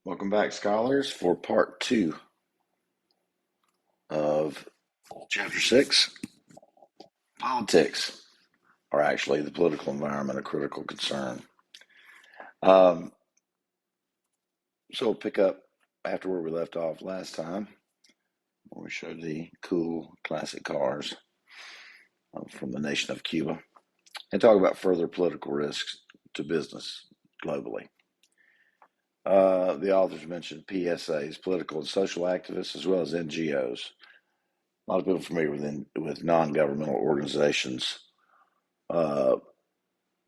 Welcome back, scholars, for part two of Chapter 6, Politics, or actually the political environment, a critical concern. Um, so we'll pick up after where we left off last time, where we showed the cool classic cars from the nation of Cuba, and talk about further political risks to business globally. The authors mentioned PSAs, political and social activists, as well as NGOs. A lot of people familiar with non-governmental organizations. If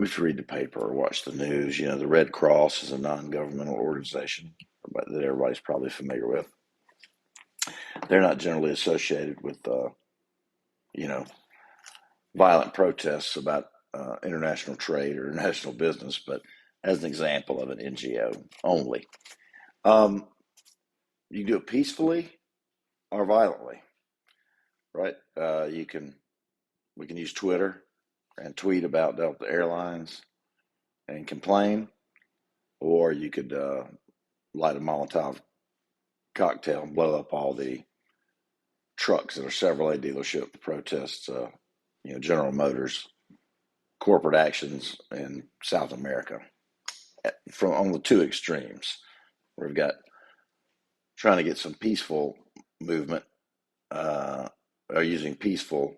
you read the paper or watch the news, the Red Cross is a non-governmental organization that everybody's probably familiar with. They're not generally associated with, you know, violent protests about international trade or international business, but as an example of an NGO only. Um, you can do it peacefully or violently, right? We can use Twitter and tweet about Delta Airlines and complain, or you could light a Molotov cocktail and blow up all the trucks at a Chevrolet dealership to protest, General Motors corporate actions in South America. From on the two extremes, we've got trying to get some peaceful movement, or using peaceful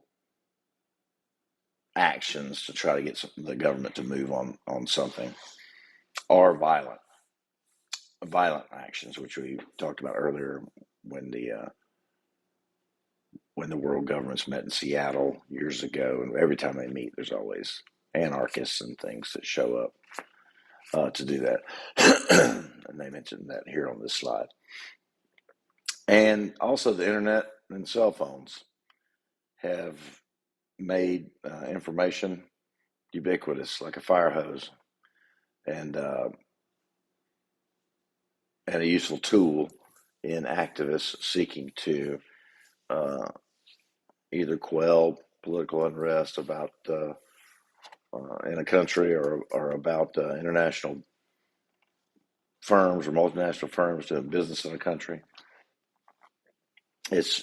actions to try to get the government to move on something, or violent actions, which we talked about earlier when the world governments met in Seattle years ago. And every time they meet, there's always anarchists and things that show up to do that. And they mentioned that here on this slide. And also, the internet and cell phones have made information ubiquitous, like a fire hose, and a useful tool in activists seeking to either quell political unrest about in a country, or about international firms or multinational firms doing business in a country. It's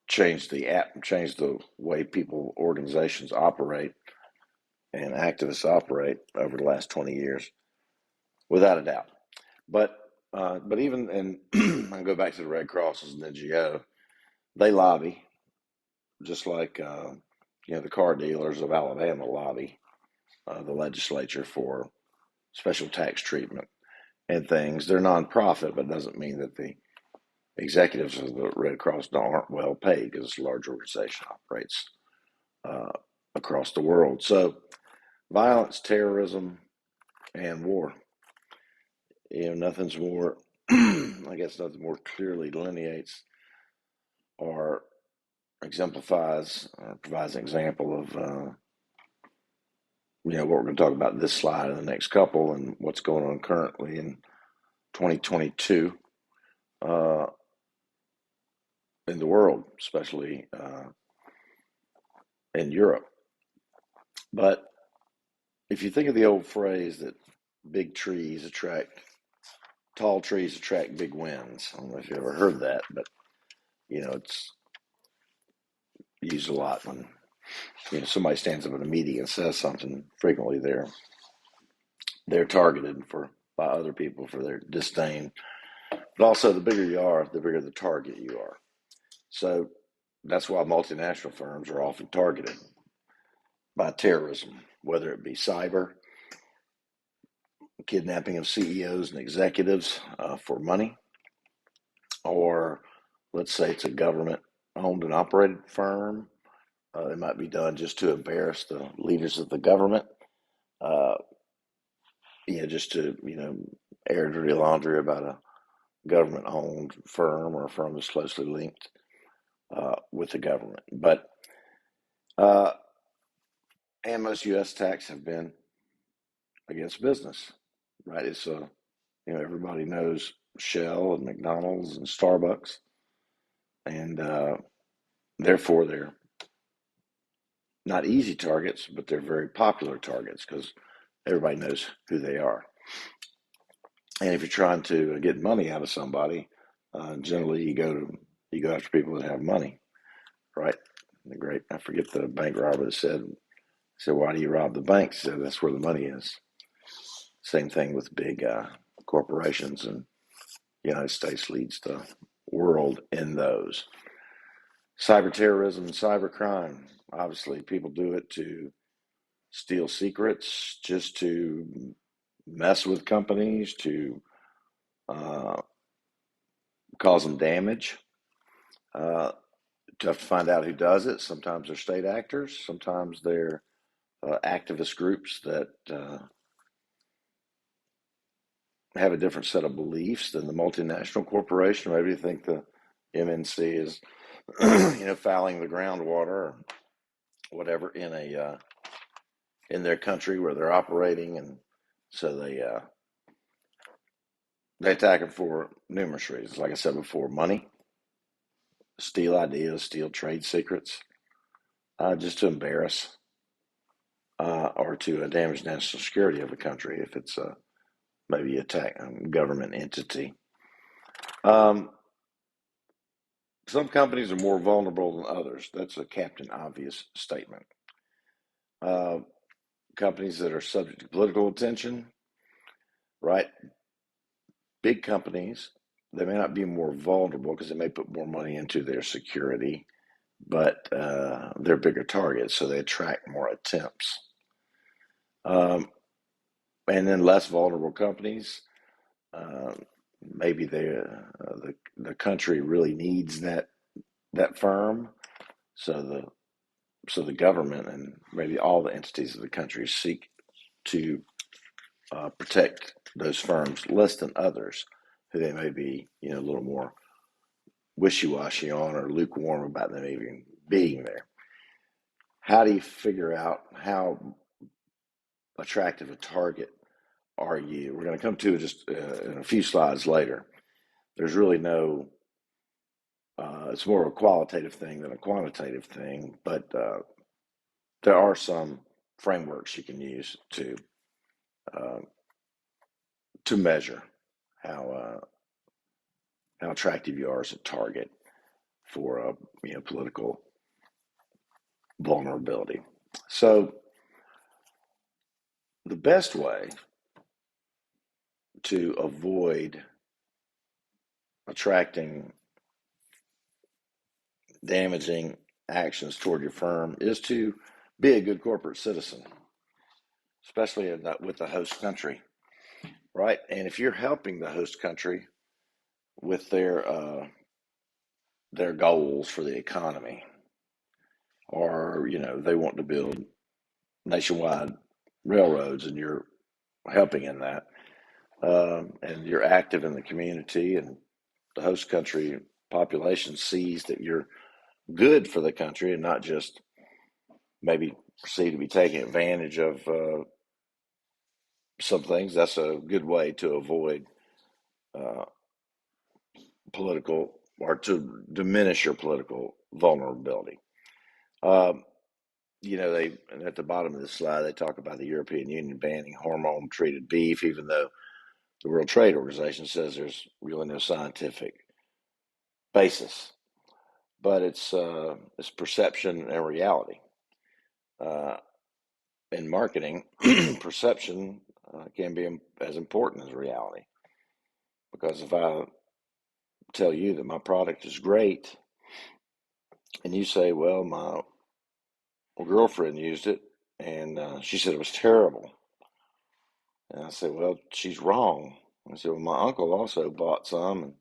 changed the way organizations operate and activists operate over the last 20 years, without a doubt. But even I go back to the Red Cross as an NGO. They lobby just like the car dealers of Alabama lobby the legislature for special tax treatment and things. They're nonprofit, but it doesn't mean that the executives of the Red Cross aren't well paid, because it's a large organization, operates uh, across the world. So violence, terrorism, and war. Nothing's more, I guess, nothing more clearly delineates or exemplifies or provides an example of, what we're going to talk about in this slide in the next couple, and what's going on currently in 2022 in the world, especially in Europe. But if you think of the old phrase that tall trees attract big winds. I don't know if you ever heard that, but it's used a lot when somebody stands up at a meeting and says something. Frequently, they're targeted by other people for their disdain. But also, the bigger you are, the bigger the target you are. So that's why multinational firms are often targeted by terrorism, whether it be cyber, kidnapping of CEOs and executives for money, or let's say it's a government owned and operated firm. It might be done just to embarrass the leaders of the government, uh, just to air dirty laundry about a government-owned firm, or a firm that's closely linked with the government. But uh, and most U.S. attacks have been against business, right? It's everybody knows Shell and McDonald's and Starbucks, and therefore they're not easy targets, but they're very popular targets because everybody knows who they are. And if you're trying to get money out of somebody, generally you go after people that have money, right? The great, I forget the bank robber that said, why do you rob the banks? He said, that's where the money is. Same thing with big corporations, and the United States leads the world in those. Cyber terrorism and cyber crime. Obviously, people do it to steal secrets, just to mess with companies, to uh, cause them damage. Tough to find out who does it. Sometimes they're state actors. Sometimes they're activist groups that have a different set of beliefs than the multinational corporation. Maybe you think the MNC is, fouling the groundwater or whatever in their country where they're operating, and so they attack them for numerous reasons. Like I said before, money, steal ideas, steal trade secrets, just to embarrass or to damage national security of a country if it's maybe attack a government entity. Um, some companies are more vulnerable than others. That's a Captain Obvious statement. Uh, Companies that are subject to political attention, right? Big companies, they may not be more vulnerable because they may put more money into their security, but they're bigger targets, so they attract more attempts. Um, and then less vulnerable companies, uh, maybe the country really needs that firm, so the government and maybe all the entities of the country seek to protect those firms less than others who they may be a little more wishy-washy on or lukewarm about them even being there. How do you figure out how attractive a target are you? We're going to come to it just in a few slides later. There's really no, it's more of a qualitative thing than a quantitative thing, but there are some frameworks you can use uh, to measure how attractive you are as a target for political vulnerability. So the best way to avoid attracting damaging actions toward your firm is to be a good corporate citizen, especially with the host country, right? And if you're helping the host country with their goals for the economy, or they want to build nationwide railroads, and you're helping in that, and you're active in the community, and the host country population sees that you're good for the country and not just maybe perceived to be taking advantage of some things, that's a good way to avoid uh, political or to diminish your political vulnerability. Um, they at the bottom of the slide they talk about the European Union banning hormone-treated beef, even though the World Trade Organization says there's really no scientific basis. But it's perception and reality. Uh, in marketing, perception can be as important as reality. Because if I tell you that my product is great, and you say, "Well, my girlfriend used it, and she said it was terrible," and I say, "Well, she's wrong." I said, "Well, my uncle also bought some, and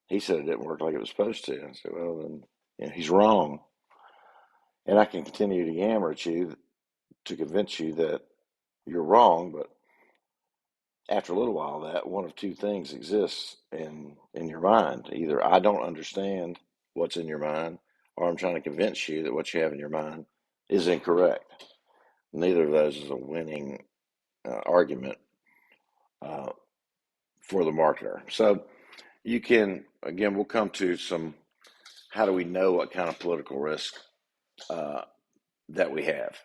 he said it didn't work like it was supposed to." I said, "Well, then he's wrong," and I can continue to yammer at you to convince you that you're wrong, but after a little while, that one of two things exists in your mind. Either I don't understand what's in your mind, or I'm trying to convince you that what you have in your mind is incorrect. Neither of those is a winning argument uh, for the marketer. So you can, again, we'll come to some, how do we know what kind of political risk uh, that we have?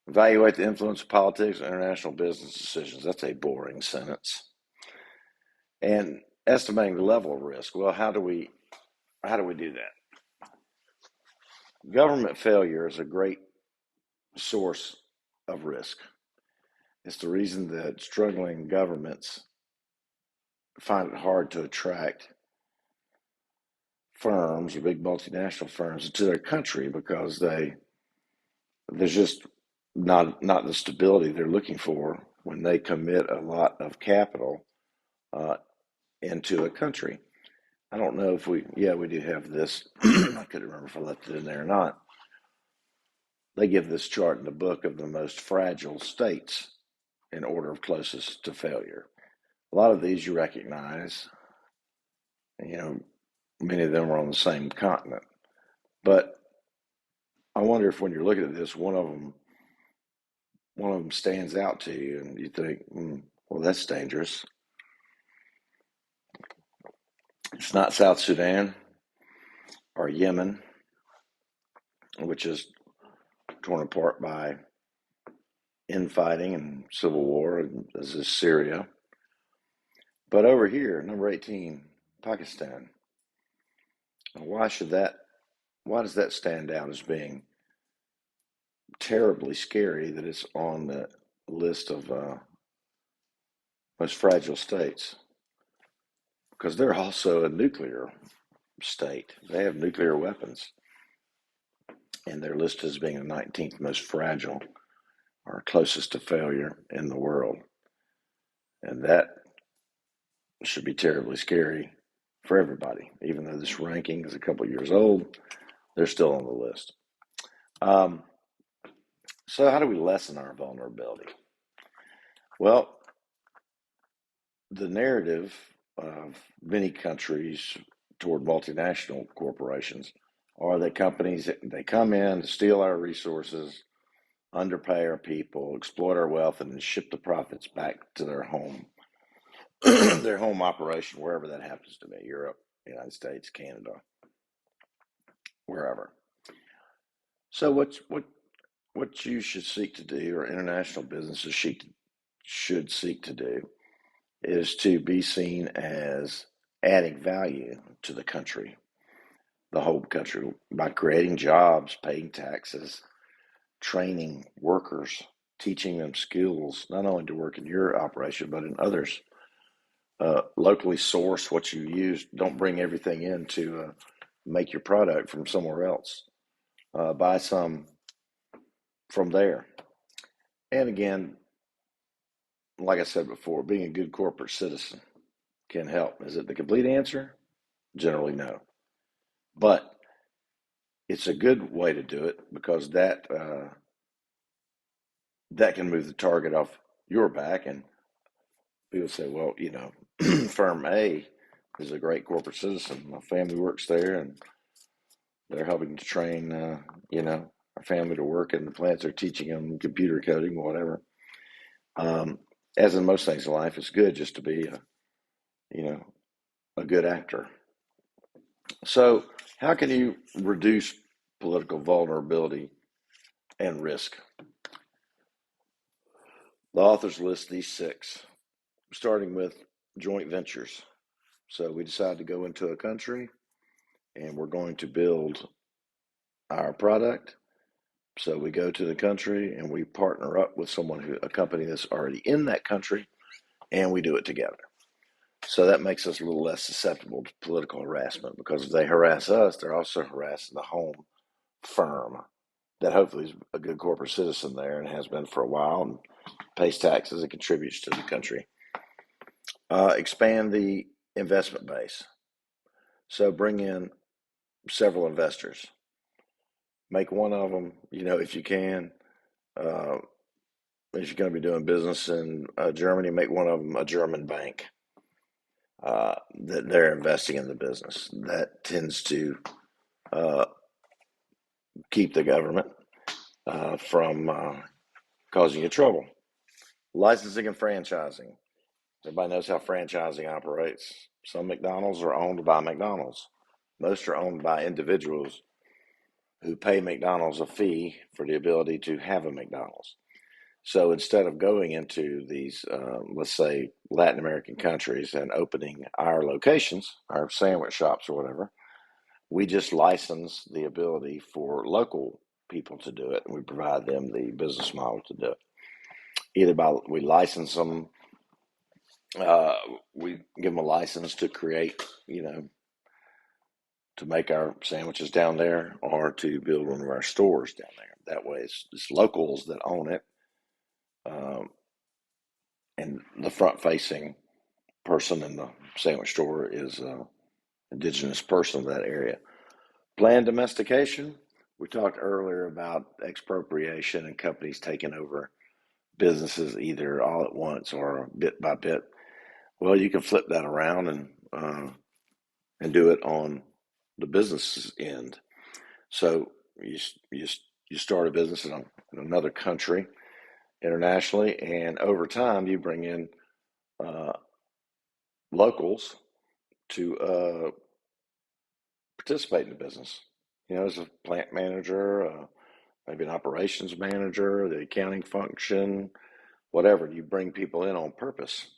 Evaluate the influence of politics and international business decisions. That's a boring sentence. And estimating the level of risk. Well, how do we do that? Government failure is a great source of risk. It's the reason that struggling governments find it hard to attract firms or big multinational firms into their country because there's just not the stability they're looking for when they commit a lot of capital uh, into a country. I don't know if we do have this. I couldn't remember if I left it in there or not. They give this chart in the book of the most fragile states in order of closest to failure. A lot of these you recognize, many of them are on the same continent. But I wonder if when you're looking at this, one of them stands out to you and you think, well, that's dangerous. It's not South Sudan or Yemen, which is torn apart by infighting and civil war, as is Syria. But over here, number 18, Pakistan. Why does that stand out as being terribly scary that it's on the list of most fragile states? Because they're also a nuclear state. They have nuclear weapons. And they're listed as being the 19th most fragile or closest to failure in the world. And that should be terribly scary for everybody. Even though this ranking is a couple years old, they're still on the list. So how do we lessen our vulnerability? Well, the narrative of many countries toward multinational corporations are that companies, they come in to steal our resources, underpay our people, exploit our wealth, and then ship the profits back to their home, their home operation, wherever that happens to be, Europe, United States, Canada, wherever. So what you should seek to do, or international businesses should seek to do, is to be seen as adding value to the country, the whole country, by creating jobs, paying taxes, training workers, teaching them skills, not only to work in your operation, but in others. Locally source what you use. Don't bring everything in to make your product from somewhere else. Buy some from there. And again, like I said before, being a good corporate citizen can help. Is it the complete answer? Generally, no. But it's a good way to do it because that can move the target off your back. And people say, well, firm A is a great corporate citizen. My family works there, and they're helping to train, our family to work in the plants. They're teaching them computer coding, whatever. As in most things in life, it's good just to be a good actor. So, how can you reduce political vulnerability and risk? The authors list these 6, starting with joint ventures. So we decide to go into a country and we're going to build our product. So we go to the country and we partner up with a company that's already in that country, and we do it together. So that makes us a little less susceptible to political harassment, because if they harass us, they're also harassing the home firm that hopefully is a good corporate citizen there and has been for a while and pays taxes and contributes to the country. Expand the investment base. So bring in several investors. Make one of them, if you can, if you're going to be doing business in Germany, make one of them a German bank that they're investing in the business. That tends to keep the government from causing you trouble. Licensing and franchising. Everybody knows how franchising operates. Some McDonald's are owned by McDonald's. Most are owned by individuals who pay McDonald's a fee for the ability to have a McDonald's. So instead of going into these, let's say, Latin American countries and opening our locations, our sandwich shops or whatever, we just license the ability for local people to do it, and we provide them the business model to do it. Either by we license them, uh, we give them a license to create, to make our sandwiches down there, or to build one of our stores down there. That way, it's locals that own it, um, and the front-facing person in the sandwich store is an indigenous person of that area. Planned domestication. We talked earlier about expropriation and companies taking over businesses either all at once or bit by bit. Well, you can flip that around and do it on the business end. So you start a business in another country internationally, and over time you bring in uh, locals to participate in the business. As a plant manager, maybe an operations manager, the accounting function, whatever. You bring people in on purpose,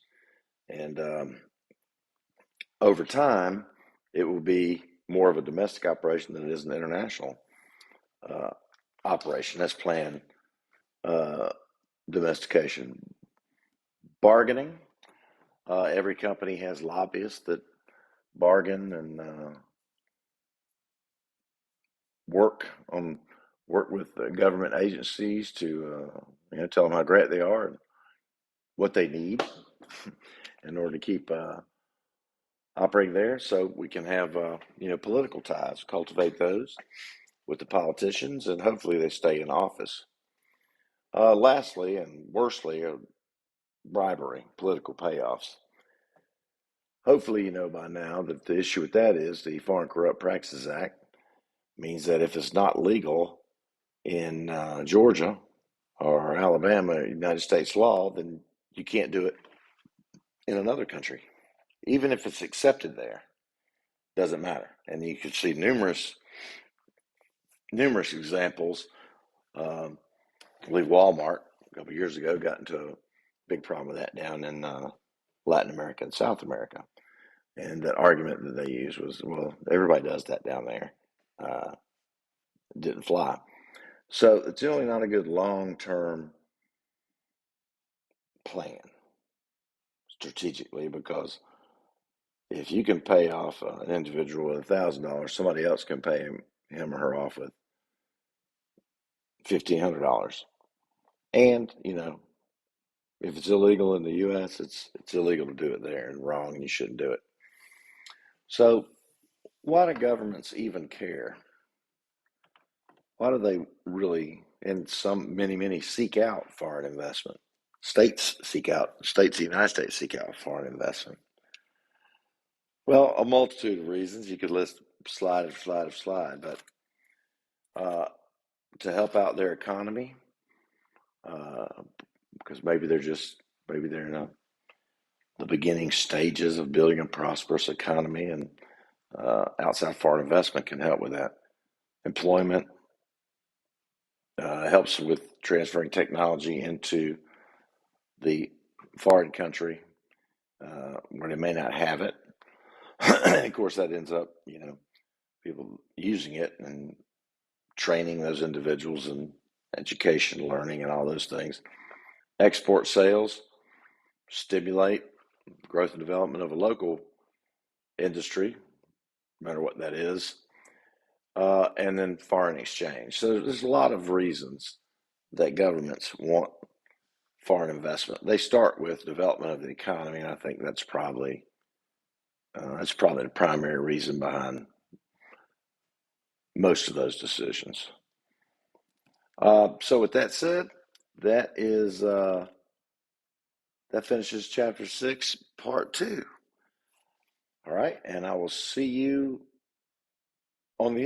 and over time, it will be more of a domestic operation than it is an international uh, operation. That's planned uh, domestication. Bargaining. Every company has lobbyists that bargain and work on work with government agencies to tell them how great they are and what they need in order to keep operating there. So we can have political ties, cultivate those with the politicians, and hopefully they stay in office. Lastly, and worstly, bribery, political payoffs. Hopefully, you know by now that the issue with that is the Foreign Corrupt Practices Act means that if it's not legal in Georgia or Alabama, United States law, then you can't do it in another country, even if it's accepted there. Doesn't matter, and you can see numerous examples. I believe Walmart a couple of years ago got into a big problem with that down in Latin America and South America. And that argument that they used was, well, everybody does that down there. Didn't fly. So it's really not a good long-term plan strategically, because if you can pay off an individual with $1,000, somebody else can pay him or her off with $1,500. And if it's illegal in the U.S., it's illegal to do it there, and wrong, and you shouldn't do it. So why do governments even care? Why do they really, and many seek out foreign investment? States of the United States seek out foreign investment. Well, a multitude of reasons. You could list slide after slide after slide, but uh, to help out their economy, uh, because maybe they're in the beginning stages of building a prosperous economy, and outside foreign investment can help with that. Employment helps with transferring technology into the foreign country where they may not have it. And of course, that ends up, people using it and training those individuals in education, learning, and all those things. Export sales stimulate growth and development of a local industry, no matter what that is. And then foreign exchange. So there's a lot of reasons that governments want foreign investment. They start with development of the economy, and I think that's probably the primary reason behind most of those decisions. So with that said, that is that finishes chapter 6, part 2. All right, and I will see you on the